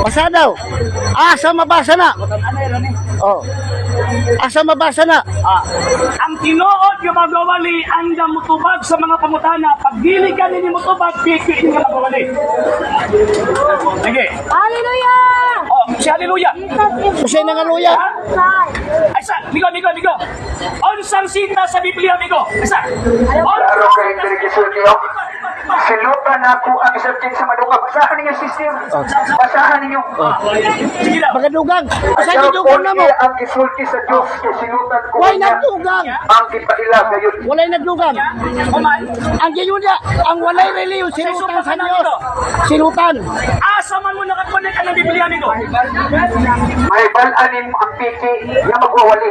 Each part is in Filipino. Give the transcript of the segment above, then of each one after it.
Basa daw. Asa mabasa na? Oh. Asa mabasa na? Ang tinuod nga magawali ang mutubag sa mga pangutana. Pag dili ka nini mutubag, piki nga magawali. Sige. Hallelujah! Oh, si Hallelujah. Kusay na nga luya. Ay sa, migo. Onsang sinta sa Biblia, migo. Ay sa. Klaro kayo diri kisulti o. Silutan ako ang isabtin sa maduka. Basahan ninyo system. Basahan ninyo. Sige daw. Magadugang. Asa Ayaw gidugang na mo? ko ang isulti sa Diyos. Silutan ko Why niya nagdugang? ang kipaila gayon. Walay nagdugang. Kuman. Ang gayuda, ang walay reliyo, sinutan sa Diyos. Sinutan. Asa man mo nakakonek ang Biblia, migo. May balanin mo ang piki na magwawali.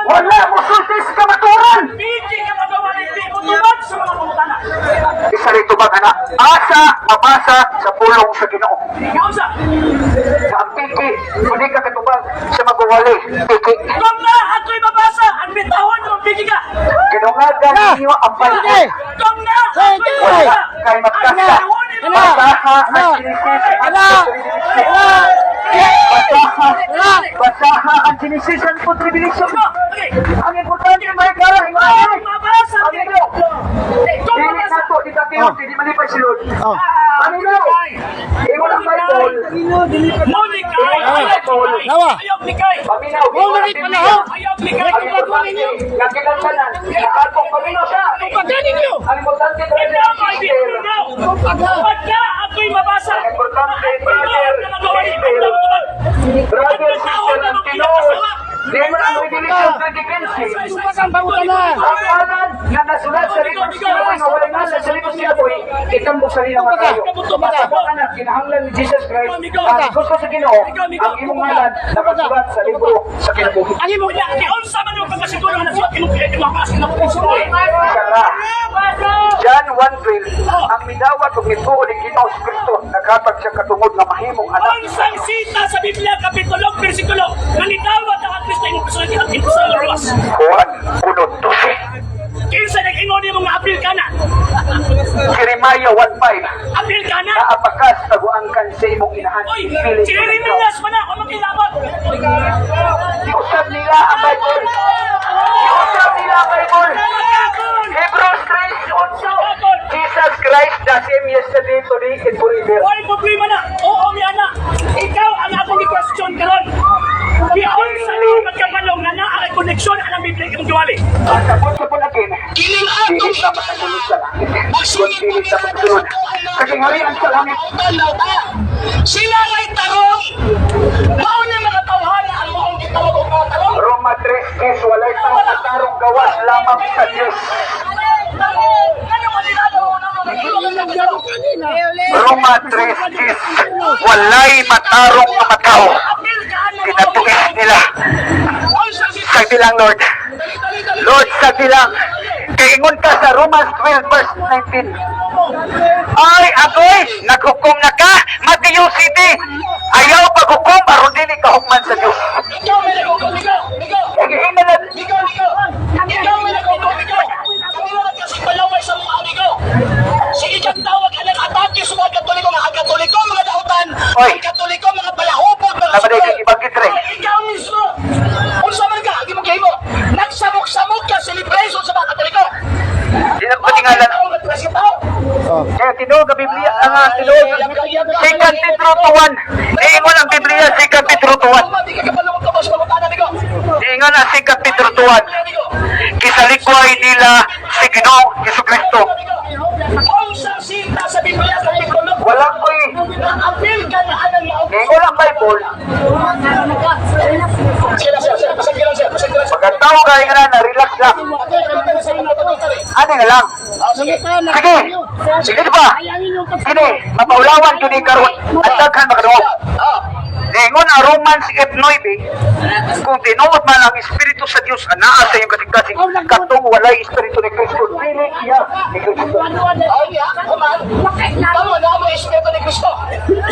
Wala mo sulti sa kamaturan. Piki nga magawali, di mutubag sa mga pangutana. Isa rito ba na asa mabasa sa pulong sa Ginoo. Ikaw sa. Ang piki, hindi ka katubag sa magwawali. Piki. Kung na ako'y mabasa, ang bitawan mo, piki ka. Ginungagan ninyo ang Sige. balanin. Kung na Sige. ako'y Wala mabasa, kay magkasa. Ano? Basaha Ano? ang Genesis. Ano? Basaha ang Genesis ang Revelation. okay. Ang importante may kara. Kung mabasa, Ang ito. kung Dili mabasa, na to, di takiyon, di malipay silod. Oh. Ano ito? Ingon ang Bible. Mulik kay, Lawa. ayaw likay. Paminaw. Mulik panahon. Ayaw likay. Ang importante, nakilansanan. Nakatong paminaw siya. Pagkanin niyo. Ang importante, Ikaw ay di minaw. Pagka ako'y mabasa, ang importante, ikaw brother, ang nagawali. brother, sister, ang Pinoy. Di mo ang Revelation 2015. Sumakan pangutanan. Ang kanan na nasulat sa libro siya na walang nasa sa libro siya po itambok sa iyong mga tayo. Masabakan na kinahanglan ni Jesus Christ ang gusto sa Ginoo ang imong ngalan nakasulat sa libro sa kinabuhi. Ang imo niya, kiyon sa man yung pagkasiguro na siya kinukinukas na pagkasiguro. Sara, John 1:12 ang midawat ug mituod ni Ginoo sa Kristo naghatag siya katungod nga mahimong anak. Ang sita sa Biblia, kapitulo, versikulo, nalitawa na ang Kristo yung kasunod ang kinusang ruwas. Juan 1:12. Kinsa nag-ingon yung mga apil ka na? Jeremiah 1:5 Apil ka na? naapakas taguangkan sa imong inahan. Uy, Pili si ka Jeremias man ako makilabot. Usab nila ang Bible. Usab nila ang Bible. Hebrews 3:8 Jesus Christ the same yesterday, today, and forever. Huwag problema na. Oo, mi ana. Ikaw ang akong i-question karon. Kiyon sa iyo magkabalong na naa ang koneksyon ang Biblia kung duwali. Ang sabot sa panakin, Kining pilit na matagulog sa langit. Kung pilit na matagulog, kagingharian sa langit. Sila ay tarong. Mao na mga tawhana ang maong gitawag og mga tarong. Roma 3:10, walay tao na tarong gawas lamang sa Diyos. Roma 3:10, walay matarong na matao. Kinatugis nila. Sagdi lang, Lord. Lord, sagdi lang. Kaingon ka sa Romans 12:19. Ay, ako'y naghukom na ka, Matthew City. Ayaw paghukom, aron dili ka hukman sa Diyos. Kagihinan na. Sige kang tawag ka ng atake sa mga Katoliko, mga dautan, Oy. mga Katoliko, mga balahubog, mga Naman ay ibang kitre. Ikaw mismo, kung saan ka, hindi mo kayo mo, nagsamok-samok ka, celebration sa mga Katoliko. Di na patingalan. Oh. Kaya tinuog ang Biblia, ang tinuog. 2 Pedro 2:1. Iingon ang Biblia, 2 Pedro 2:1. Iingon ang 2 Pedro 2:1. Kisalikway nila si Ginoong Jesucristo. Walang ko'y iingon ang Bible. Pagkatao kayo nga na, relax lang. Ano nga lang? Sige. Sige ba? Sige. Mapaulawan ko ni karon. At daghan makaduwa. Ningon ang Romans 8:9, kung tinuod man ang Espiritu sa Diyos, anaa sa iyong kasigkasig, katong walay Espiritu ni Kristo, dili iya ni Kristo. Tama na mo Espiritu ni Kristo.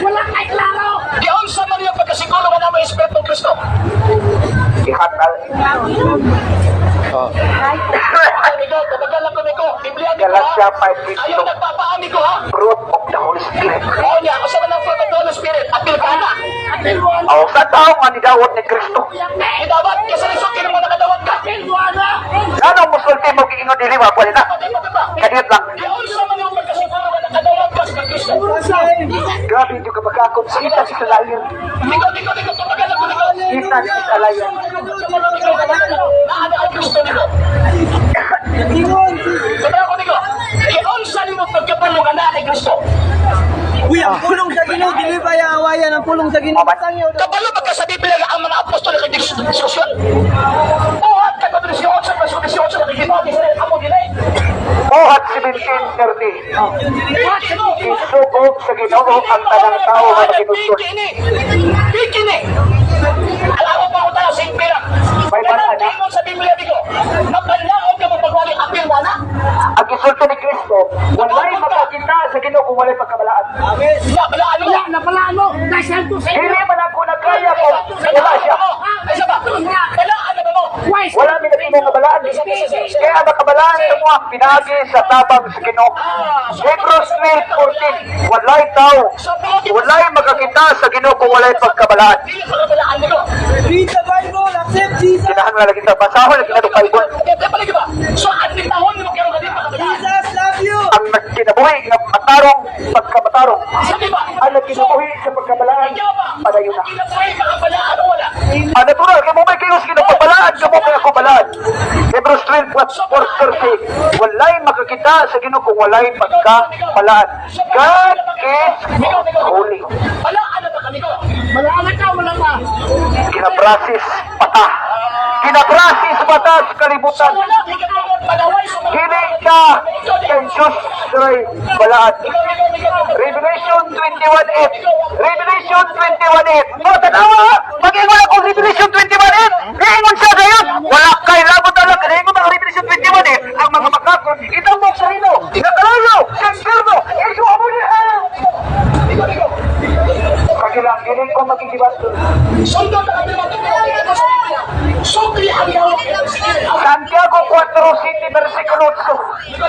Wala kay klaro. Diyon sa man yung pagkasiguro na mo Espiritu ni Kristo. Ihatal. Galatia 5:22. Ayaw nagpapaami ko ha. Fruit of the Holy Spirit. Oo niya, ako sa mga fruit of the Holy Spirit. Apil ka na. O, sa tao nga nidawat ni Kristo. Idawat kasi lisod kini mo nakadawat ka. Ano mo sulti mo giingon dili wa pwede na. Kaniyot lang. Unsa man yung pagkasukaro nga nakadawat ka sa Kristo? Grabe yung kapagkakot. Kita si kalayan. Diko, tumagal ako diko. Kita si kalayan. Naada ang Kristo diko. Tumagal ako diko. Unsa nimo pagkapalo nga naa ni Kristo? Uy, ang pulong sa Ginoo, dili ba awayan ang pulong sa Ginoo? Kabalo ba ka sa Biblia nga ang mga apostol kay diskusyon? Buhat ka ba sa 18 nakikita sa amo dinay? Buhat 17:30. Isubok sa Ginoo ang tanang tao nga naginusyon. Bikini. Alam mo ba ko tayo sa impira? May banana. Mo sa Biblia dito. Napalaog ka mo pagwali apil wala? Ang gisulti ni Kristo, walay makakita sa Ginoo kung walay pagkabalaan. Napalaan mo. Dili man ako nagkaya kung wala siya. Isa ba? Balaan na ba mo? Wala mi naging mga balaan. Kaya ang makabalaan sa mga pinagi sa tabang sa Ginoo. Hebrews 12:14, walay tao, walay makakita sa Ginoo kung walay pagkabalaan. Dili ko na balaan nito. Read the Bible, accept Jesus. Kinahan nga lagi sa basahon lagi na Bible. Palagi ba? So, at nitahon mo kayo nga dito makabalaan. Jesus love you. Ang nagkinabuhi nga matarong pagkamatarong. Sabi ba? Ang nagkinabuhi sa pagkabalaan, padayon na. Kinabuhi makabalaan o wala? Ang natural, kaya mo may kayos kinapabalaan, kaya mo kaya kubalaan. Hebrews 12:4-13, walay makakita sa Ginoo kung walay pagkabalaan. God is holy. Balaan na ba kami ko? Kinabrasis pata. Kinabrasis pata sa kalibutan. Wala, ikatawag palaway sa mga Hili ka kay Diyos ay balaan. Revelation 21:8. Revelation 21:8. O, tanawa! Mag-ingon ako Revelation 21:8. Iingon siya ngayon. Wala kay labot talaga. Iingon ang Revelation 21:8. Ang mga makakon, itambok sa hino. Nakalayo, sa impirno. Iso mo niya. Kagilang, giling ko magigibat. Sundo na kami matutulungan mo sa Biblia. Sukli ang gawin ng sige. Santiago 4 City, versikulo 8.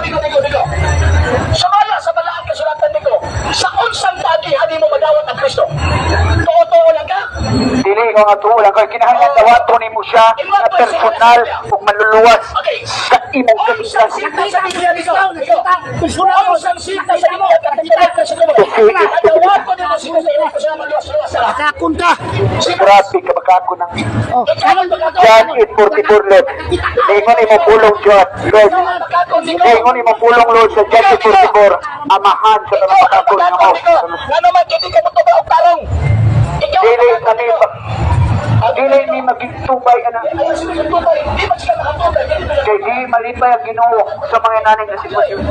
Digo. Sumala sa balaan kasulatan nito. Sa unsang tagi, hindi mo madawat ang Kristo. Totoo lang ka? Dili ko nga tuulang kay kinahanglan dawato nimo siya na personal ug manluluwas sa imong Unsang kalibutan. sita sa Biblia nito. Unsang sita sa Biblia nito. Nadawat ko din mo sila sa iyo kasi maluwas-luwas. Kakun ka. Grabe ka magkako ng Oh, John 8:44 Lord. Ingon imo pulong John, Lord. Ingon imo pulong Lord sa John 8:44. Amahan sa tanang makako ng ako. Nga naman, hindi ka mo ito ba tarong? Ikaw Dili kami dili ni magitubay ana. Hindi ba sila nakatubay? Kay di malipay ang Ginoo sa mga naning na sitwasyon.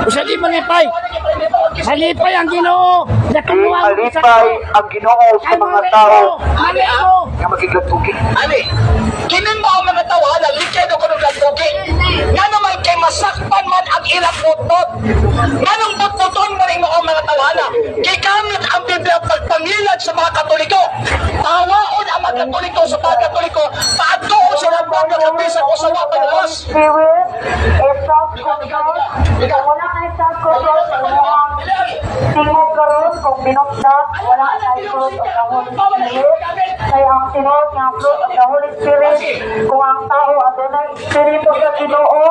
Usa di malipay. Malipay ang Ginoo. Di malipay ang Ginoo sa mga tao nga magigatugi. Ani, kinin mo ang mga tawanan, likay na ko ng gatugi. Nga naman kay masakpan man ang ilang butot. Nga nang butbuton mo rin mo ang mga tawanan. Kay kamit ang Biblia pagpangilad sa mga Katoliko. Tawaon ang mga Katoliko sa mga Katoliko. Paatuon sila ang mga kapisan o sa mga panawas. Spirit, self-control, wala kay self-control sa imong tingog karon kung binukdak, wala kay fruit of the Holy Spirit. Kaya ang tinod nga fruit of the Holy Spirit, kung ang tao adunay espiritu sa Ginoo,